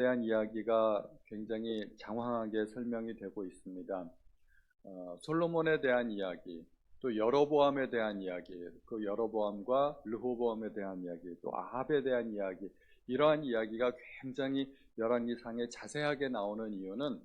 대한 이야기가 굉장히 장황하게 설명이 되고 있습니다. 솔로몬에 대한 이야기, 또 여로보암에 대한 이야기, 그 여로보암과 르호보암에 대한 이야기, 또 아합에 대한 이야기, 이러한 이야기가 굉장히 열왕기상에 자세하게 나오는 이유는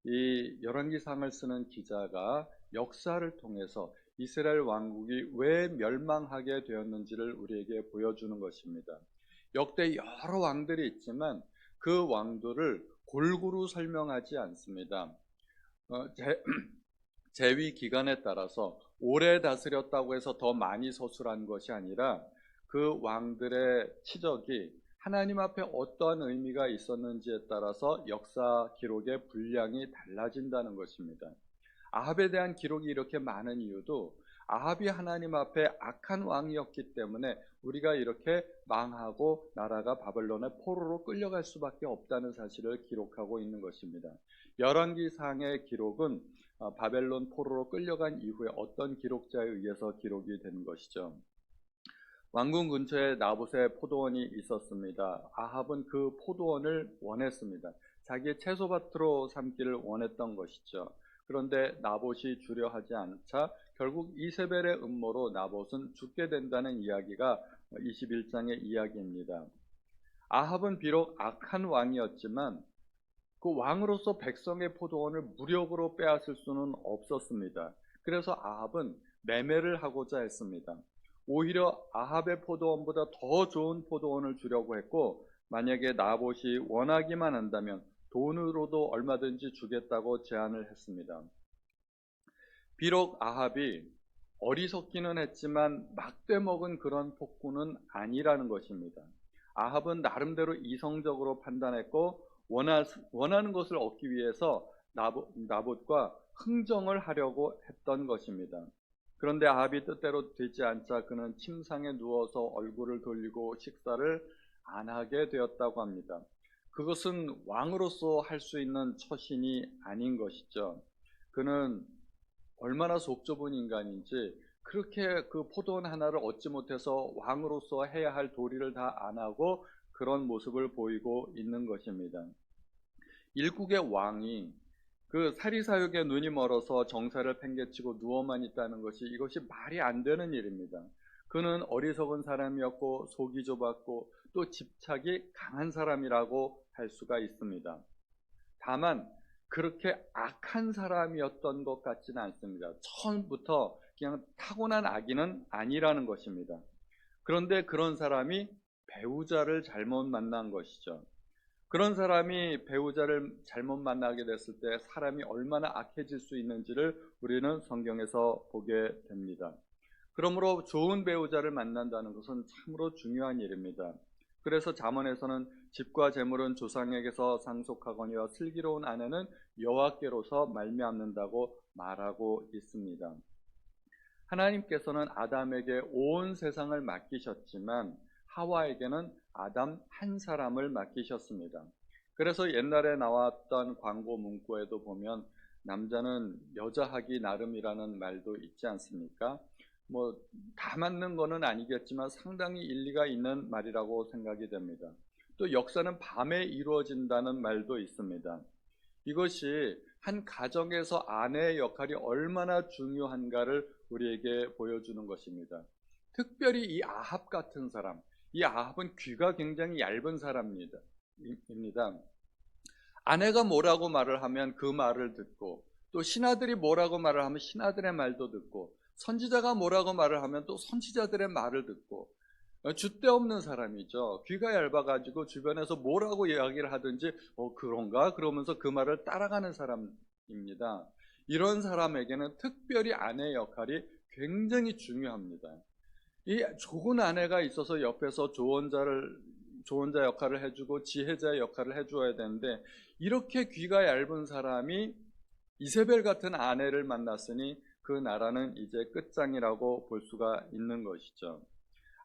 이 열왕기상을 쓰는 기자가 역사를 통해서 이스라엘 왕국이 왜 멸망하게 되었는지를 우리에게 보여주는 것입니다. 역대 여러 왕들이 있지만 그 왕들을 골고루 설명하지 않습니다. 재위 기간에 따라서 오래 다스렸다고 해서 더 많이 서술한 것이 아니라 그 왕들의 치적이 하나님 앞에 어떠한 의미가 있었는지에 따라서 역사 기록의 분량이 달라진다는 것입니다. 아합에 대한 기록이 이렇게 많은 이유도 아합이 하나님 앞에 악한 왕이었기 때문에 우리가 이렇게 망하고 나라가 바벨론의 포로로 끌려갈 수밖에 없다는 사실을 기록하고 있는 것입니다. 열왕기상의 기록은 바벨론 포로로 끌려간 이후에 어떤 기록자에 의해서 기록이 된 것이죠. 왕궁 근처에 나봇의 포도원이 있었습니다. 아합은 그 포도원을 원했습니다. 자기의 채소밭으로 삼기를 원했던 것이죠. 그런데 나봇이 주려 하지 않자 결국 이세벨의 음모로 나봇은 죽게 된다는 이야기가 21장의 이야기입니다. 아합은 비록 악한 왕이었지만 그 왕으로서 백성의 포도원을 무력으로 빼앗을 수는 없었습니다. 그래서 아합은 매매를 하고자 했습니다. 오히려 아합의 포도원보다 더 좋은 포도원을 주려고 했고, 만약에 나봇이 원하기만 한다면 돈으로도 얼마든지 주겠다고 제안을 했습니다. 비록 아합이 어리석기는 했지만 막대 먹은 그런 폭군은 아니라는 것입니다. 아합은 나름대로 이성적으로 판단했고 원하는 것을 얻기 위해서 나봇과 흥정을 하려고 했던 것입니다. 그런데 아합이 뜻대로 되지 않자 그는 침상에 누워서 얼굴을 돌리고 식사를 안 하게 되었다고 합니다. 그것은 왕으로서 할 수 있는 처신이 아닌 것이죠. 그는 얼마나 속 좁은 인간인지 그렇게 그 포도원 하나를 얻지 못해서 왕으로서 해야 할 도리를 다 안 하고 그런 모습을 보이고 있는 것입니다. 일국의 왕이 그 사리사욕에 눈이 멀어서 정사를 팽개치고 누워만 있다는 이것이 말이 안 되는 일입니다. 그는 어리석은 사람이었고 속이 좁았고 또 집착이 강한 사람이라고 할 수가 있습니다. 다만 그렇게 악한 사람이었던 것 같지는 않습니다. 처음부터 그냥 타고난 악인은 아니라는 것입니다. 그런데 그런 사람이 배우자를 잘못 만난 것이죠. 그런 사람이 배우자를 잘못 만나게 됐을 때 사람이 얼마나 악해질 수 있는지를 우리는 성경에서 보게 됩니다. 그러므로 좋은 배우자를 만난다는 것은 참으로 중요한 일입니다. 그래서 잠언에서는 집과 재물은 조상에게서 상속하거니와 슬기로운 아내는 여호와께로서 말미암는다고 말하고 있습니다. 하나님께서는 아담에게 온 세상을 맡기셨지만 하와에게는 아담 한 사람을 맡기셨습니다. 그래서 옛날에 나왔던 광고 문구에도 보면 남자는 여자하기 나름이라는 말도 있지 않습니까? 다 맞는 거는 아니겠지만 상당히 일리가 있는 말이라고 생각이 됩니다. 또 역사는 밤에 이루어진다는 말도 있습니다. 이것이 한 가정에서 아내의 역할이 얼마나 중요한가를 우리에게 보여주는 것입니다. 특별히 이 아합 같은 사람, 이 아합은 귀가 굉장히 얇은 사람입니다. 아내가 뭐라고 말을 하면 그 말을 듣고, 또 신하들이 뭐라고 말을 하면 신하들의 말도 듣고, 선지자가 뭐라고 말을 하면 또 선지자들의 말을 듣고, 줏대 없는 사람이죠. 귀가 얇아가지고 주변에서 뭐라고 이야기를 하든지 그런가? 그러면서 그 말을 따라가는 사람입니다. 이런 사람에게는 특별히 아내의 역할이 굉장히 중요합니다. 이 좋은 아내가 있어서 옆에서 조언자 역할을 해주고 지혜자의 역할을 해줘야 되는데 이렇게 귀가 얇은 사람이 이세벨 같은 아내를 만났으니 그 나라는 이제 끝장이라고 볼 수가 있는 것이죠.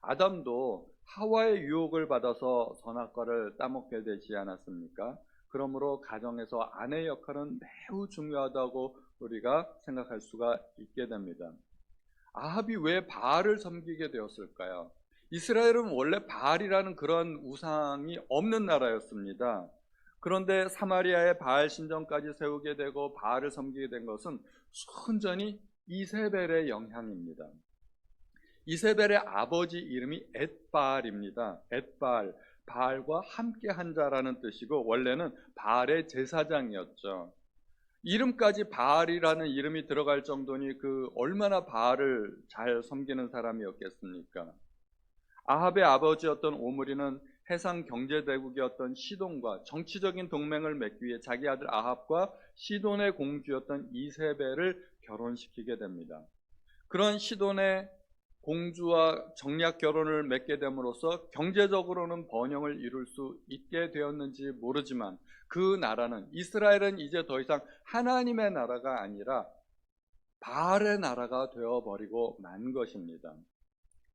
아담도 하와의 유혹을 받아서 선악과를 따먹게 되지 않았습니까? 그러므로 가정에서 아내의 역할은 매우 중요하다고 우리가 생각할 수가 있게 됩니다. 아합이 왜 바알을 섬기게 되었을까요? 이스라엘은 원래 바알이라는 그런 우상이 없는 나라였습니다. 그런데 사마리아에 바알 신전까지 세우게 되고 바알을 섬기게 된 것은 순전히 이세벨의 영향입니다. 이세벨의 아버지 이름이 엣바알입니다. 엣바알, 바알과 함께한 자라는 뜻이고 원래는 바알의 제사장이었죠. 이름까지 바알이라는 이름이 들어갈 정도니 그 얼마나 바알을 잘 섬기는 사람이었겠습니까? 아합의 아버지였던 오므리는 해상 경제대국이었던 시돈과 정치적인 동맹을 맺기 위해 자기 아들 아합과 시돈의 공주였던 이세벨을 결혼시키게 됩니다. 그런 시돈의 공주와 정략 결혼을 맺게 됨으로써 경제적으로는 번영을 이룰 수 있게 되었는지 모르지만 그 나라는, 이스라엘은 이제 더 이상 하나님의 나라가 아니라 바알의 나라가 되어버리고 만 것입니다.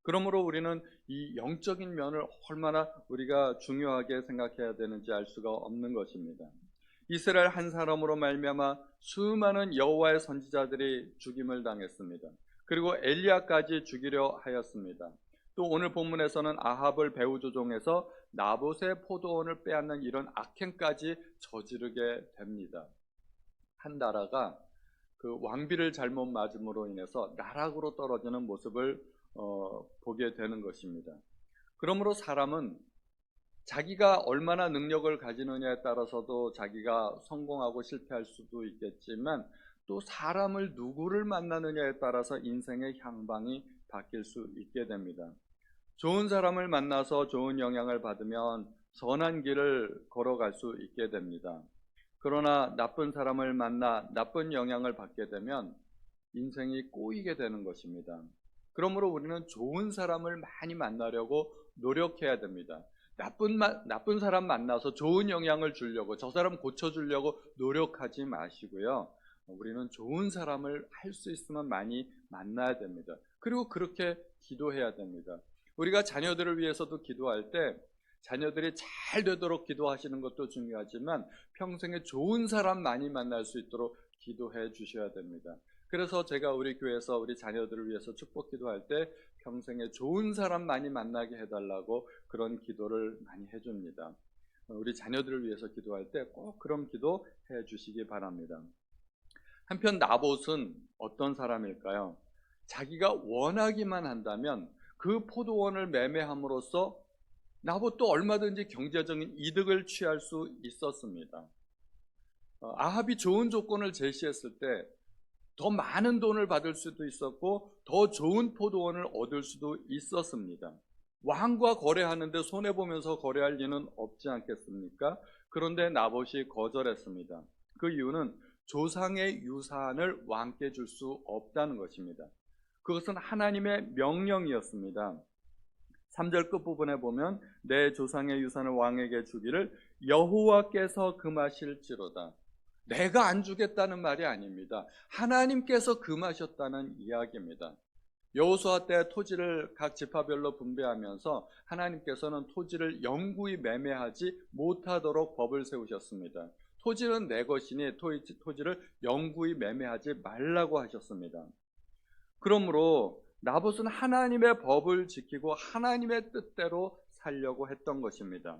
그러므로 우리는 이 영적인 면을 얼마나 우리가 중요하게 생각해야 되는지 알 수가 없는 것입니다. 이스라엘 한 사람으로 말미암아 수많은 여호와의 선지자들이 죽임을 당했습니다. 그리고 엘리야까지 죽이려 하였습니다. 또 오늘 본문에서는 아합을 배후조종해서 나봇의 포도원을 빼앗는 이런 악행까지 저지르게 됩니다. 한 나라가 그 왕비를 잘못 맞음으로 인해서 나락으로 떨어지는 모습을 보게 되는 것입니다. 그러므로 사람은 자기가 얼마나 능력을 가지느냐에 따라서도 자기가 성공하고 실패할 수도 있겠지만 또 사람을 누구를 만나느냐에 따라서 인생의 향방이 바뀔 수 있게 됩니다. 좋은 사람을 만나서 좋은 영향을 받으면 선한 길을 걸어갈 수 있게 됩니다. 그러나 나쁜 사람을 만나 나쁜 영향을 받게 되면 인생이 꼬이게 되는 것입니다. 그러므로 우리는 좋은 사람을 많이 만나려고 노력해야 됩니다. 나쁜 사람 만나서 좋은 영향을 주려고, 저 사람 고쳐주려고 노력하지 마시고요. 우리는 좋은 사람을 할 수 있으면 많이 만나야 됩니다. 그리고 그렇게 기도해야 됩니다. 우리가 자녀들을 위해서도 기도할 때 자녀들이 잘 되도록 기도하시는 것도 중요하지만 평생에 좋은 사람 많이 만날 수 있도록 기도해 주셔야 됩니다. 그래서 제가 우리 교회에서 우리 자녀들을 위해서 축복 기도할 때 평생에 좋은 사람 많이 만나게 해달라고 그런 기도를 많이 해줍니다. 우리 자녀들을 위해서 기도할 때 꼭 그런 기도 해 주시기 바랍니다. 한편 나봇은 어떤 사람일까요? 자기가 원하기만 한다면 그 포도원을 매매함으로써 나봇도 얼마든지 경제적인 이득을 취할 수 있었습니다. 아합이 좋은 조건을 제시했을 때 더 많은 돈을 받을 수도 있었고 더 좋은 포도원을 얻을 수도 있었습니다. 왕과 거래하는데 손해보면서 거래할 리는 없지 않겠습니까? 그런데 나봇이 거절했습니다. 그 이유는 조상의 유산을 왕께 줄 수 없다는 것입니다. 그것은 하나님의 명령이었습니다. 3절 끝부분에 보면 내 조상의 유산을 왕에게 주기를 여호와께서 금하실지로다. 내가 안 주겠다는 말이 아닙니다. 하나님께서 금하셨다는 이야기입니다. 여호수아 때 토지를 각 지파별로 분배하면서 하나님께서는 토지를 영구히 매매하지 못하도록 법을 세우셨습니다. 토지는 내 것이니 토지를 영구히 매매하지 말라고 하셨습니다. 그러므로 나봇은 하나님의 법을 지키고 하나님의 뜻대로 살려고 했던 것입니다.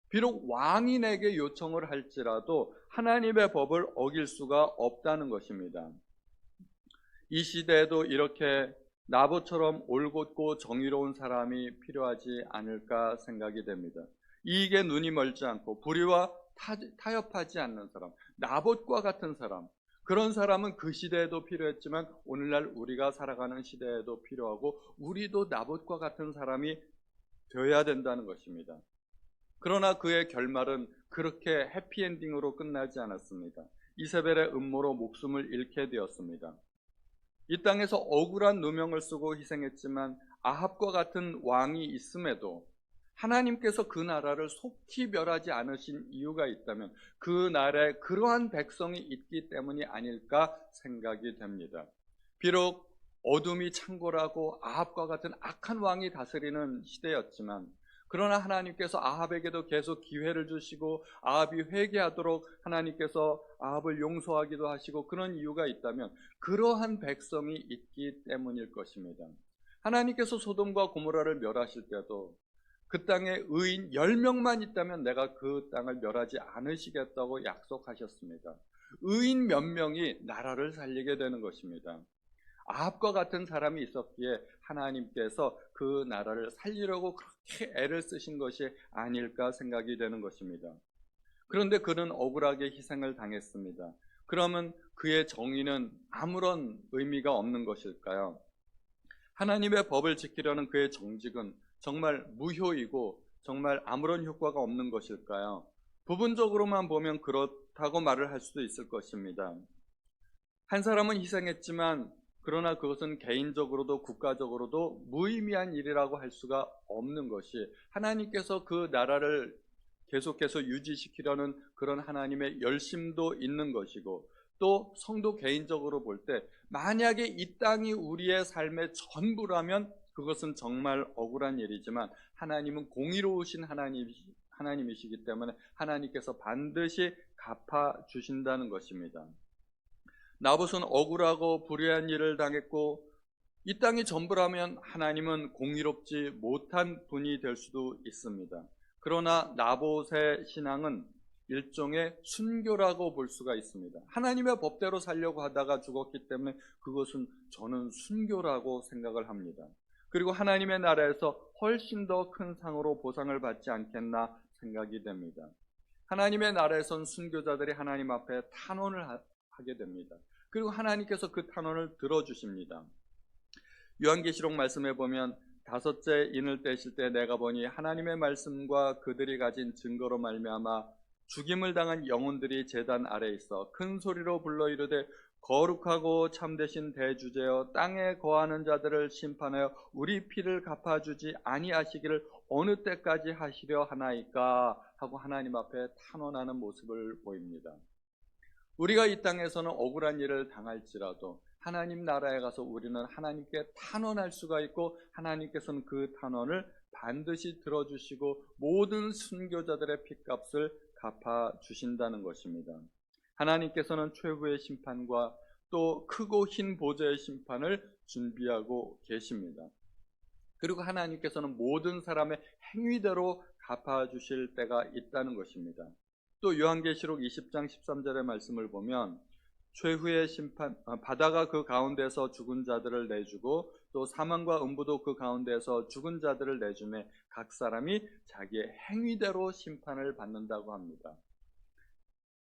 비록 왕이 내게 요청을 할지라도 하나님의 법을 어길 수가 없다는 것입니다. 이 시대에도 이렇게 나봇처럼 올곧고 정의로운 사람이 필요하지 않을까 생각이 됩니다. 이익에 눈이 멀지 않고 불의와 타협하지 않는 사람, 나봇과 같은 사람, 그런 사람은 그 시대에도 필요했지만 오늘날 우리가 살아가는 시대에도 필요하고 우리도 나봇과 같은 사람이 되어야 된다는 것입니다. 그러나 그의 결말은 그렇게 해피엔딩으로 끝나지 않았습니다. 이세벨의 음모로 목숨을 잃게 되었습니다. 이 땅에서 억울한 누명을 쓰고 희생했지만 아합과 같은 왕이 있음에도 하나님께서 그 나라를 속히 멸하지 않으신 이유가 있다면 그 나라에 그러한 백성이 있기 때문이 아닐까 생각이 됩니다. 비록 어둠이 창궐하고 아합과 같은 악한 왕이 다스리는 시대였지만 그러나 하나님께서 아합에게도 계속 기회를 주시고 아합이 회개하도록 하나님께서 아합을 용서하기도 하시고 그런 이유가 있다면 그러한 백성이 있기 때문일 것입니다. 하나님께서 소돔과 고모라를 멸하실 때도 그 땅에 의인 10명만 있다면 내가 그 땅을 멸하지 않으시겠다고 약속하셨습니다. 의인 몇 명이 나라를 살리게 되는 것입니다. 아합과 같은 사람이 있었기에 하나님께서 그 나라를 살리려고 그렇게 애를 쓰신 것이 아닐까 생각이 되는 것입니다. 그런데 그는 억울하게 희생을 당했습니다. 그러면 그의 정의는 아무런 의미가 없는 것일까요? 하나님의 법을 지키려는 그의 정직은 정말 무효이고 정말 아무런 효과가 없는 것일까요? 부분적으로만 보면 그렇다고 말을 할 수도 있을 것입니다. 한 사람은 희생했지만 그러나 그것은 개인적으로도 국가적으로도 무의미한 일이라고 할 수가 없는 것이 하나님께서 그 나라를 계속해서 유지시키려는 그런 하나님의 열심도 있는 것이고, 또 성도 개인적으로 볼 때 만약에 이 땅이 우리의 삶의 전부라면 그것은 정말 억울한 일이지만 하나님은 공의로우신 하나님이시기 때문에 하나님께서 반드시 갚아주신다는 것입니다. 나봇은 억울하고 불의한 일을 당했고 이 땅이 전부라면 하나님은 공의롭지 못한 분이 될 수도 있습니다. 그러나 나봇의 신앙은 일종의 순교라고 볼 수가 있습니다. 하나님의 법대로 살려고 하다가 죽었기 때문에 그것은 저는 순교라고 생각을 합니다. 그리고 하나님의 나라에서 훨씬 더 큰 상으로 보상을 받지 않겠나 생각이 됩니다. 하나님의 나라에선 순교자들이 하나님 앞에 탄원을 하게 됩니다. 그리고 하나님께서 그 탄원을 들어주십니다. 요한계시록 말씀에 보면 다섯째 인을 떼실 때 내가 보니 하나님의 말씀과 그들이 가진 증거로 말미암아 죽임을 당한 영혼들이 제단 아래에 있어 큰 소리로 불러 이르되 거룩하고 참되신 대주제여 땅에 거하는 자들을 심판하여 우리 피를 갚아주지 아니하시기를 어느 때까지 하시려 하나이까 하고 하나님 앞에 탄원하는 모습을 보입니다. 우리가 이 땅에서는 억울한 일을 당할지라도 하나님 나라에 가서 우리는 하나님께 탄원할 수가 있고 하나님께서는 그 탄원을 반드시 들어주시고 모든 순교자들의 핏값을 갚아주신다는 것입니다. 하나님께서는 최후의 심판과 또 크고 흰 보좌의 심판을 준비하고 계십니다. 그리고 하나님께서는 모든 사람의 행위대로 갚아주실 때가 있다는 것입니다. 또 요한계시록 20장 13절의 말씀을 보면 최후의 심판, 바다가 그 가운데서 죽은 자들을 내주고 또 사망과 음부도 그 가운데서 죽은 자들을 내주매 각 사람이 자기의 행위대로 심판을 받는다고 합니다.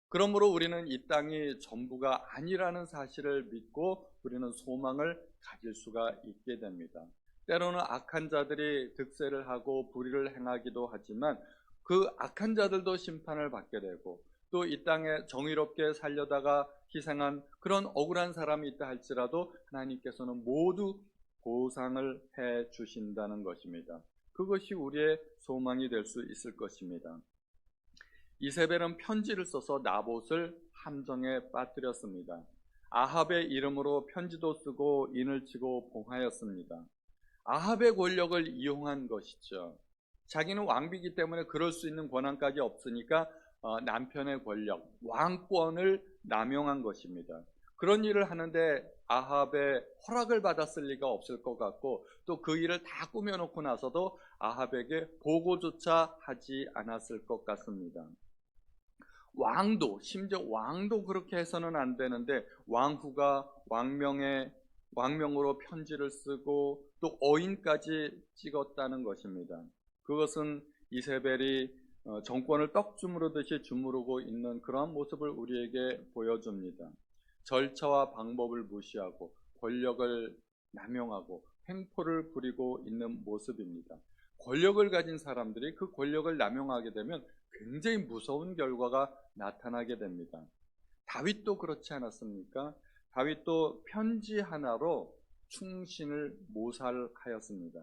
그러므로 우리는 이 땅이 전부가 아니라는 사실을 믿고 우리는 소망을 가질 수가 있게 됩니다. 때로는 악한 자들이 득세를 하고 불의를 행하기도 하지만 그 악한 자들도 심판을 받게 되고 또 이 땅에 정의롭게 살려다가 희생한 그런 억울한 사람이 있다 할지라도 하나님께서는 모두 보상을 해 주신다는 것입니다. 그것이 우리의 소망이 될 수 있을 것입니다. 이세벨은 편지를 써서 나봇을 함정에 빠뜨렸습니다. 아합의 이름으로 편지도 쓰고 인을 치고 봉하였습니다. 아합의 권력을 이용한 것이죠. 자기는 왕비이기 때문에 그럴 수 있는 권한까지 없으니까 남편의 권력, 왕권을 남용한 것입니다. 그런 일을 하는데 아합의 허락을 받았을 리가 없을 것 같고 또 그 일을 다 꾸며놓고 나서도 아합에게 보고조차 하지 않았을 것 같습니다. 왕도, 심지어 왕도 그렇게 해서는 안 되는데 왕후가 왕명으로 편지를 쓰고 또 어인까지 찍었다는 것입니다. 그것은 이세벨이 정권을 떡 주무르듯이 주무르고 있는 그러한 모습을 우리에게 보여줍니다. 절차와 방법을 무시하고 권력을 남용하고 횡포를 부리고 있는 모습입니다. 권력을 가진 사람들이 그 권력을 남용하게 되면 굉장히 무서운 결과가 나타나게 됩니다. 다윗도 그렇지 않았습니까? 다윗도 편지 하나로 충신을 모살하였습니다.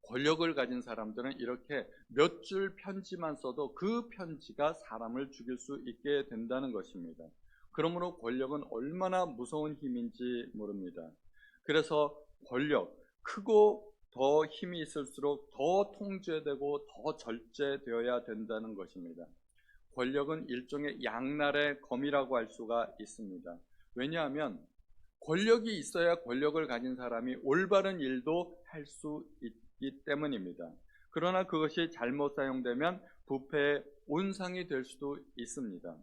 권력을 가진 사람들은 이렇게 몇 줄 편지만 써도 그 편지가 사람을 죽일 수 있게 된다는 것입니다. 그러므로 권력은 얼마나 무서운 힘인지 모릅니다. 그래서 권력, 크고 더 힘이 있을수록 더 통제되고 더 절제되어야 된다는 것입니다. 권력은 일종의 양날의 검이라고 할 수가 있습니다. 왜냐하면 권력이 있어야 권력을 가진 사람이 올바른 일도 할 수 있기 때문입니다. 그러나 그것이 잘못 사용되면 부패의 온상이 될 수도 있습니다.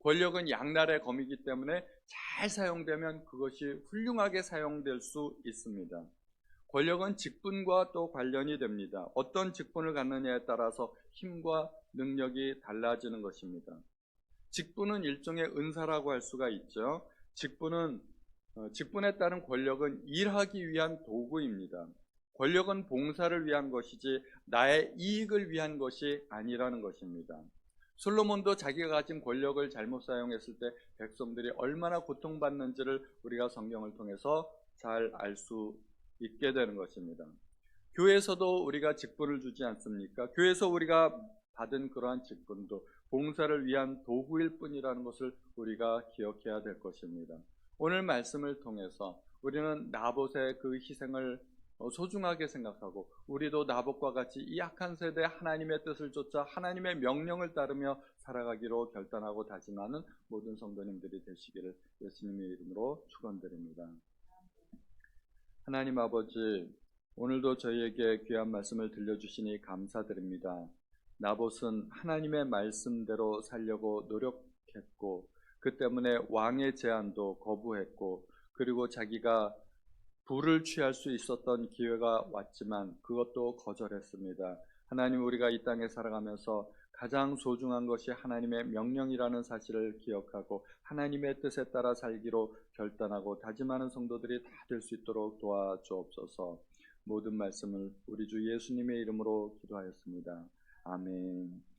권력은 양날의 검이기 때문에 잘 사용되면 그것이 훌륭하게 사용될 수 있습니다. 권력은 직분과 또 관련이 됩니다. 어떤 직분을 갖느냐에 따라서 힘과 능력이 달라지는 것입니다. 직분은 일종의 은사라고 할 수가 있죠. 직분에 따른 권력은 일하기 위한 도구입니다. 권력은 봉사를 위한 것이지 나의 이익을 위한 것이 아니라는 것입니다. 솔로몬도 자기가 가진 권력을 잘못 사용했을 때 백성들이 얼마나 고통받는지를 우리가 성경을 통해서 잘 알 수 있게 되는 것입니다. 교회에서도 우리가 직분을 주지 않습니까? 교회에서 우리가 받은 그러한 직분도 봉사를 위한 도구일 뿐이라는 것을 우리가 기억해야 될 것입니다. 오늘 말씀을 통해서 우리는 나봇의 그 희생을 소중하게 생각하고 우리도 나봇과 같이 이 악한 세대에 하나님의 뜻을 쫓아 하나님의 명령을 따르며 살아가기로 결단하고 다짐하는 모든 성도님들이 되시기를 예수님의 이름으로 축원드립니다. 하나님 아버지, 오늘도 저희에게 귀한 말씀을 들려주시니 감사드립니다. 나봇은 하나님의 말씀대로 살려고 노력했고 그 때문에 왕의 제안도 거부했고 그리고 자기가 부를 취할 수 있었던 기회가 왔지만 그것도 거절했습니다. 하나님, 우리가 이 땅에 살아가면서 가장 소중한 것이 하나님의 명령이라는 사실을 기억하고 하나님의 뜻에 따라 살기로 결단하고 다짐하는 성도들이 다 될 수 있도록 도와주옵소서. 모든 말씀을 우리 주 예수님의 이름으로 기도하였습니다. 아멘.